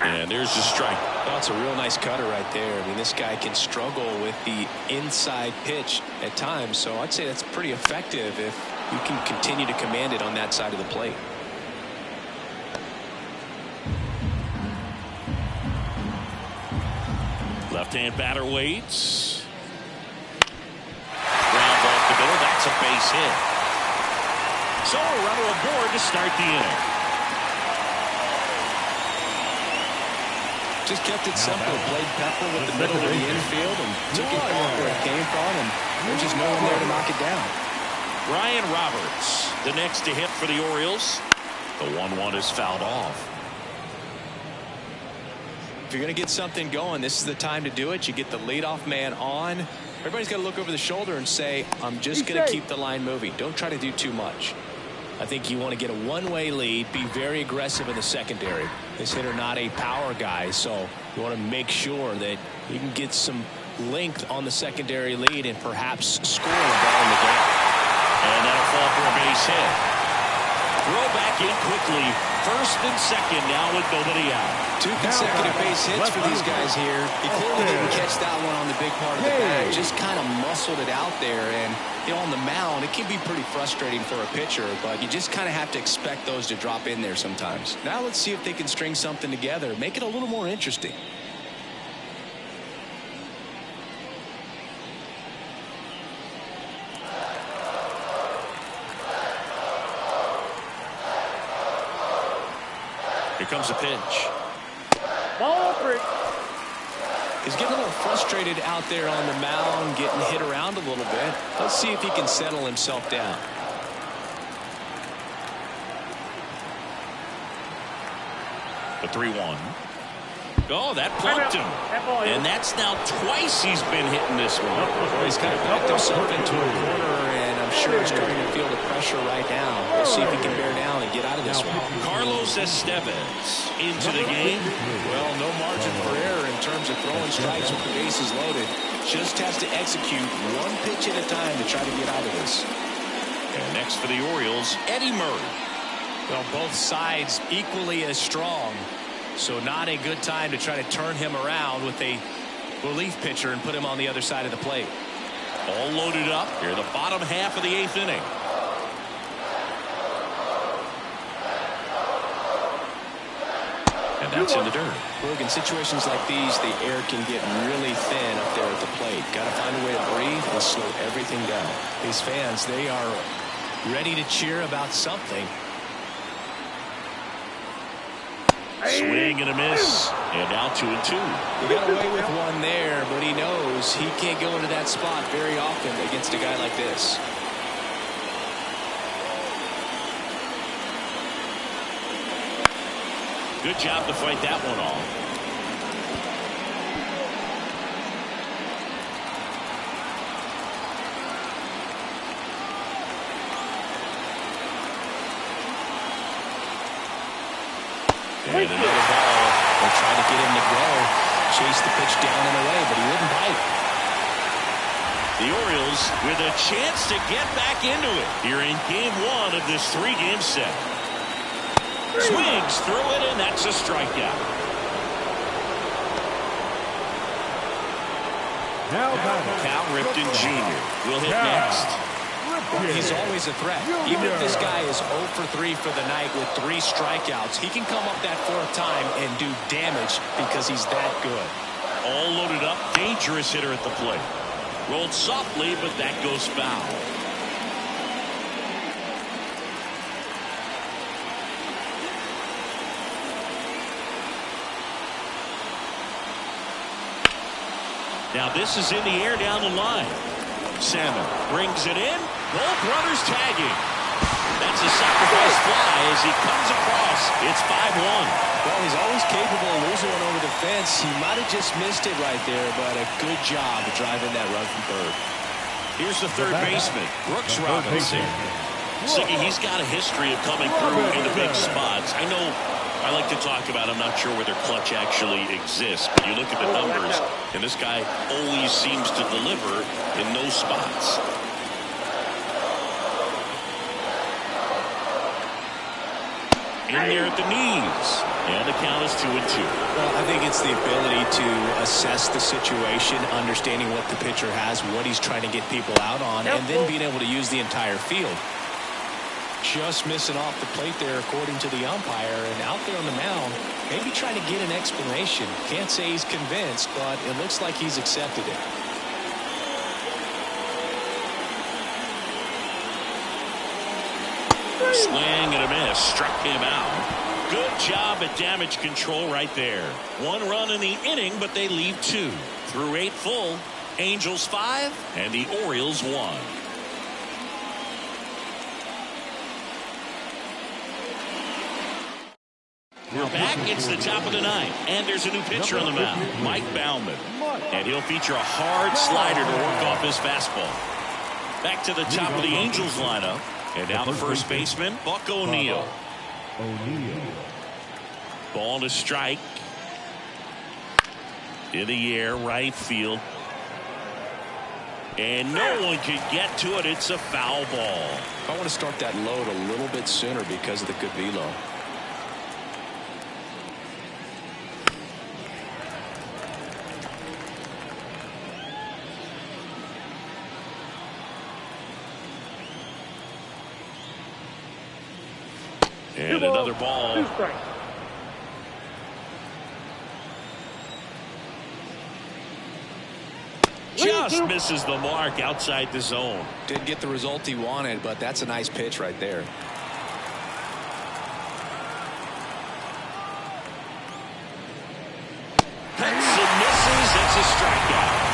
And there's the strike.
That's a real nice cutter right there. I mean, this guy can struggle with the inside pitch at times, so I'd say that's pretty effective if you can continue to command it on that side of the plate.
Left-hand batter waits. Ground off the middle. That's a base hit. So a runner aboard to start the inning.
Just kept it simple. Played Pepper with the middle of the infield and took it off where it came from, and there's just no one there to knock it down.
Ryan Roberts, the next to hit for the Orioles. The 1-1 is fouled off.
If you're going to get something going, this is the time to do it. You get the leadoff man on. Everybody's got to look over the shoulder and say, I'm just going to keep the line moving. Don't try to do too much. I think you want to get a one-way lead, be very aggressive in the secondary. This hitter not a power guy, so you want to make sure that you can get some length on the secondary lead and perhaps score a ball in the game.
And that'll fall for a base hit. Throw back in quickly. First and second now with nobody out.
2 consecutive base hits for these guys here. He clearly didn't catch that one on the big part of the bag. Just kind of muscled it out there. And, you know, on the mound, it can be pretty frustrating for a pitcher, but you just kind of have to expect those to drop in there sometimes. Now let's see if they can string something together. Make it a little more interesting.
Here comes a pitch.
Ball 3.
He's getting a little frustrated out there on the mound, getting hit around a little bit. Let's see if he can settle himself down.
The 3-1. Oh, that plunked him. And that's now twice he's been hitting this one.
He's kind of backed himself into a corner, and I'm sure he's starting to feel the pressure right now. We'll see if he can bear down and get out of this one.
Carlos Estevez into the game.
Well, no margin for error in terms of throwing strikes with the bases loaded. Just has to execute one pitch at a time to try to get out of this.
next for the Orioles, Eddie Murray.
Well, both sides equally as strong. So not a good time to try to turn him around with a relief pitcher and put him on the other side of the plate.
All loaded up here in the bottom half of the 8th inning. And that's in the dirt.
Look, in situations like these, the air can get really thin up there at the plate. Got to find a way to breathe and slow everything down.
These fans, they are ready to cheer about something.
Swing and a miss. And now 2-2.
He got away with one there, but he knows he can't go into that spot very often against a guy like this.
Good job to fight that one off. And another ball.
They're trying to get him to go. Chase the pitch down and away, but he wouldn't bite.
The Orioles with a chance to get back into it here in game 1 of this 3-game set. Swings through it, and that's a strikeout.
Now
Cal Ripken Jr. will hit next.
He's always a threat. Even if this guy is 0 for 3 for the night with 3 strikeouts, he can come up that 4th time and do damage because he's that good.
All loaded up, dangerous hitter at the plate. Rolled softly, but that goes foul. Now this is in the air down the line. Salmon brings it in. Both runners tagging. That's a sacrifice fly as he comes across. It's 5-1.
Well, he's always capable of losing one over the fence. He might have just missed it right there, but a good job of driving that run from third.
Here's the third baseman, Brooks Robinson. Siggy, he's got a history of coming through in the big spots. I know I like to talk about, I'm not sure whether clutch actually exists, but you look at the numbers, and this guy always seems to deliver in those spots. In there at the knees. And the count is 2-2.
Well, I think it's the ability to assess the situation, understanding what the pitcher has, what he's trying to get people out on, and then being able to use the entire field. Just missing off the plate there according to the umpire, and out there on the mound, maybe trying to get an explanation. Can't say he's convinced, but it looks like he's accepted it.
Swing and a miss. Struck him out. Good job at damage control right there. 1 run in the inning, but they leave 2. Through 8 full. Angels 5 and the Orioles 1. We're back. It's the top of the 9th, and there's a new pitcher on the mound, Mike Baumann. And he'll feature a hard slider to work off his fastball. Back to the top of the Angels lineup. And now the first baseman, Buck O'Neil. Ball to strike. In the air, right field. And no one can get to it. It's a foul ball.
I want to start that load a little bit sooner because of the good velo.
And another ball.
2 strikes.
Just misses the mark outside the zone.
Didn't get the result he wanted, but that's a nice pitch right there.
Hits and misses. It's a strikeout.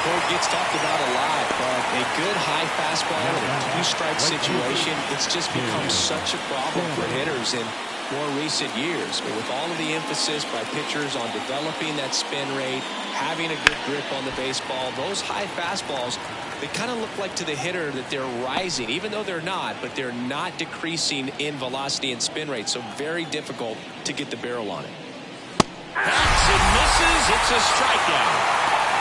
Well, it gets talked about a lot, but a good high fastball in a 2-strike situation, it's just become such a problem for hitters in more recent years. But with all of the emphasis by pitchers on developing that spin rate, having a good grip on the baseball, those high fastballs, they kind of look like to the hitter that they're rising, even though they're not, but they're not decreasing in velocity and spin rate, so very difficult to get the barrel on it.
Hits and misses. It's a strikeout.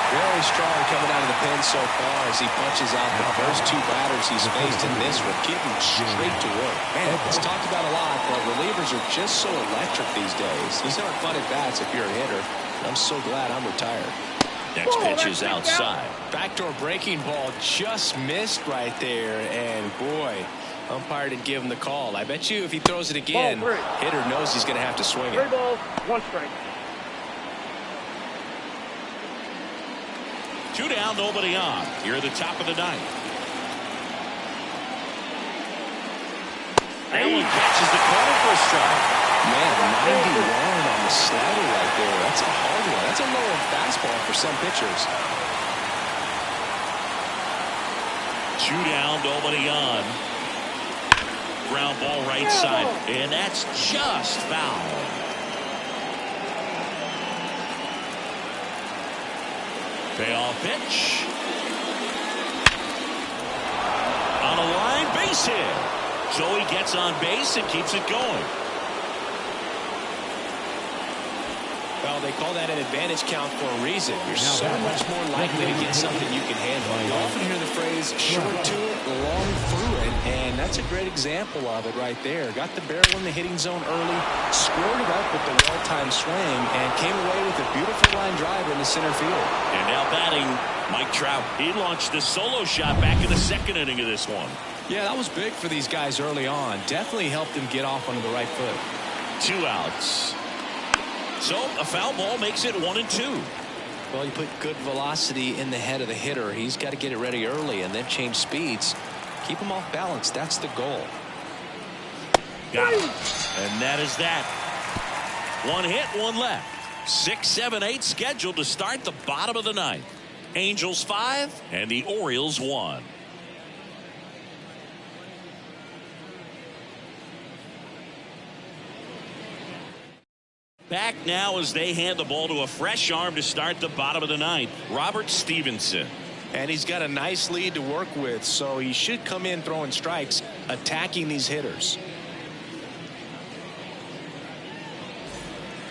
Very strong coming out of the pen so far as he punches out the first two batters he's faced in this one, getting straight to work. Man, it's talked about a lot, but relievers are just so electric these days. These aren't fun at bats if you're a hitter. I'm so glad I'm retired.
Next pitch is outside.
Backdoor breaking ball just missed right there, and boy, umpire didn't give him the call. I bet you if he throws it again, hitter knows he's going to have to swing it.
3 balls, 1 strike.
2 down, nobody on. Here at the top of the 9th. Allen catches the corner for a strike.
Man, 91 on the slider right there. That's a hard one. That's a lower fastball for some pitchers.
2 down, nobody on. Ground ball right side, and that's just foul. Payoff pitch. On a line, base hit. So he gets on base and keeps it going.
Well, they call that an advantage count for a reason. You're so much more likely to get something you can handle. You often hear the phrase short to it, long through it, and that's a great example of it right there. Got the barrel in the hitting zone early, squared it up with the well-timed swing, and came away with a beautiful line drive into center field.
And now batting, Mike Trout. He launched the solo shot back in the 2nd inning of this one.
Yeah, that was big for these guys early on. Definitely helped them get off onto the right foot.
2 outs. So a foul ball makes it 1-2.
Well, you put good velocity in the head of the hitter. He's got to get it ready early and then change speeds. Keep him off balance. That's the goal.
Got it. And that is that. 1 hit, 1 left. 6, 7, 8 scheduled to start the bottom of the 9th. Angels 5 and the Orioles 1. Back now as they hand the ball to a fresh arm to start the bottom of the 9th. Robert Stevenson.
And he's got a nice lead to work with, so he should come in throwing strikes, attacking these hitters.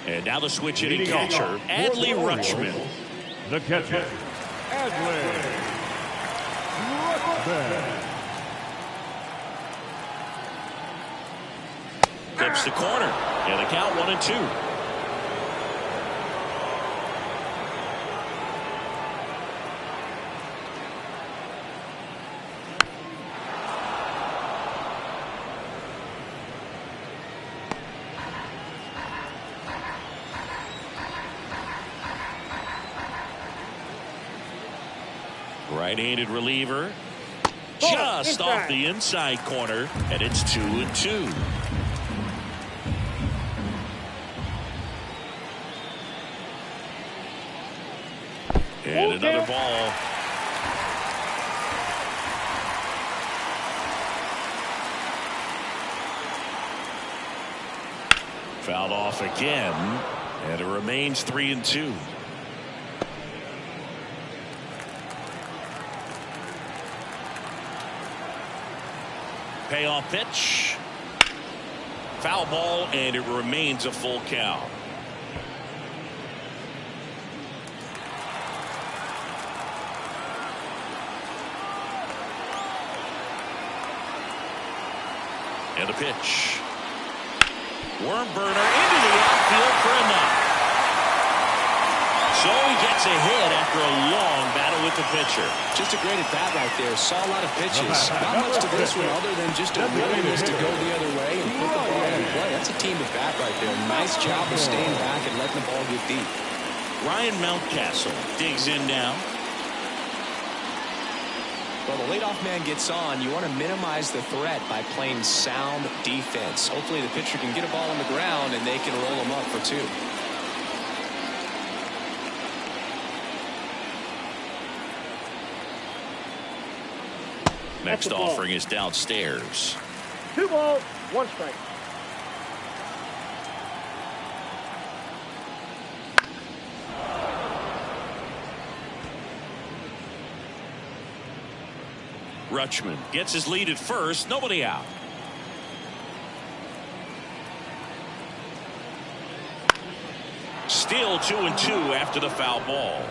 And now the switch hitting catcher, Adley Rutschman.
The catcher, Adley Rutschman.
Clips the corner. And the count 1-2. Right-handed reliever. Just off the inside corner. And it's 2-2. And another ball. Fouled off again. And it remains 3-2. Payoff pitch. Foul ball, and it remains a full count. And a pitch. Worm burner into the outfield for a knock. So he gets a hit after a long battle with the pitcher.
Just a great at bat right there. Saw a lot of pitches. Not much to this one other than just a willingness to go the other way and put the ball in play. That's a team at bat right there. Nice job of staying back and letting the ball get deep.
Ryan Mountcastle digs in now.
Well, the leadoff man gets on. You want to minimize the threat by playing sound defense. Hopefully the pitcher can get a ball on the ground and they can roll him up for 2.
Next offering is downstairs.
2 balls, 1 strike.
Rutschman gets his lead at first. Nobody out. Still 2-2 after the foul ball.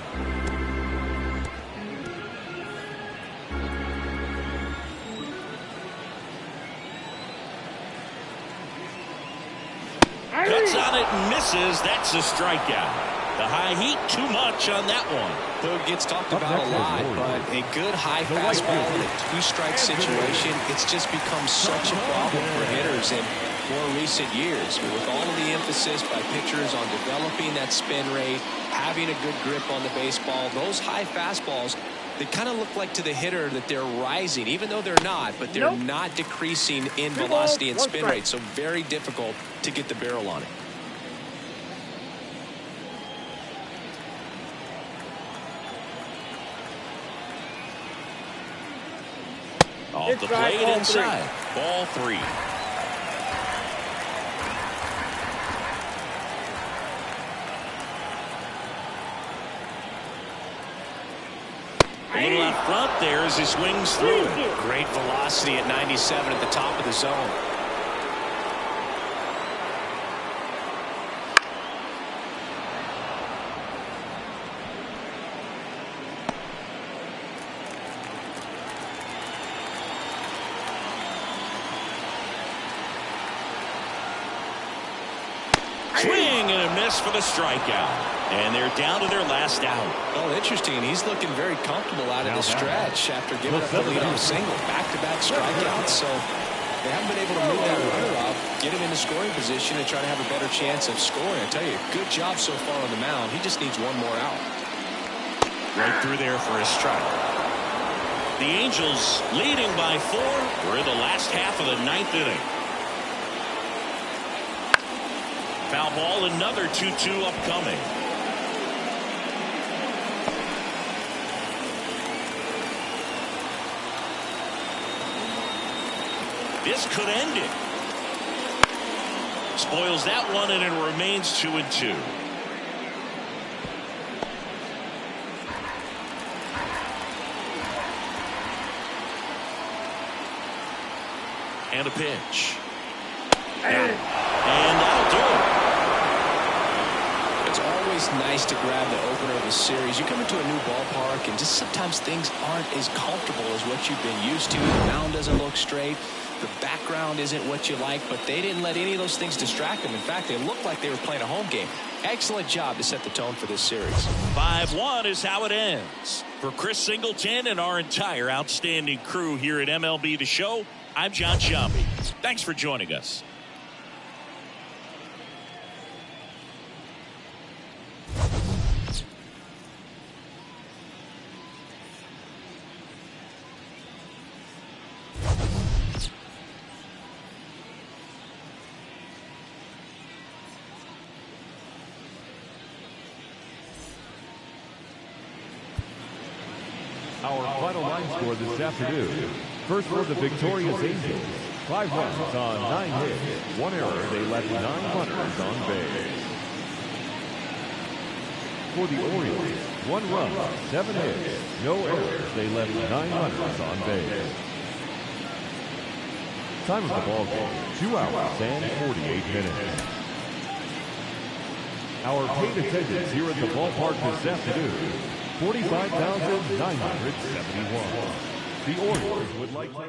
cuts on it and misses. That's a strikeout. The high heat, too much on that one.
Boog gets talked about a lot, but a good high fastball in a two-strike situation, it's just become such a problem for hitters in more recent years. With all of the emphasis by pitchers on developing that spin rate, having a good grip on the baseball, those high fastballs, they kind of look like to the hitter that they're rising, even though they're not, but they're not decreasing in velocity and spin rate, so very difficult to get the barrel on it.
Off the plate inside. Ball 3. A little out front there as he swings through it.
Great velocity at 97 at the top of the zone.
Swing and a miss for the strikeout. And they're down to their last out.
Oh, interesting. He's looking very comfortable out of the stretch after giving up the leadoff single. Back-to-back strikeouts, so they haven't been able to move that runner up, get him into scoring position, and try to have a better chance of scoring. I tell you, good job so far on the mound. He just needs one more out.
Right through there for a strike. The Angels leading by 4. We're in the last half of the 9th inning. Foul ball, another 2-2 upcoming. This could end it. Spoils that one, and it remains 2-2. And a pitch. And that'll do it.
It's always nice to grab the opener of a series. You come into a new ballpark, and just sometimes things aren't as comfortable as what you've been used to. The mound doesn't look straight. The background isn't what you like, but they didn't let any of those things distract them. In fact, they looked like they were playing a home game. Excellent job to set the tone for this series.
5-1 is how it ends. For Chris Singleton and our entire outstanding crew here at MLB The Show, I'm John Sciambi. Thanks for joining us.
Our final line score this afternoon. First for the victorious Angels. 5 runs on 9 hits. 1 error. They left 9 runners on base. For the Orioles, 1 run, 7 hits. No errors. They left 9 runners on base. Time of the ball game, 2 hours and 48 minutes. Our paid attendance here at the ballpark this afternoon, 45,971. The Orioles would like to...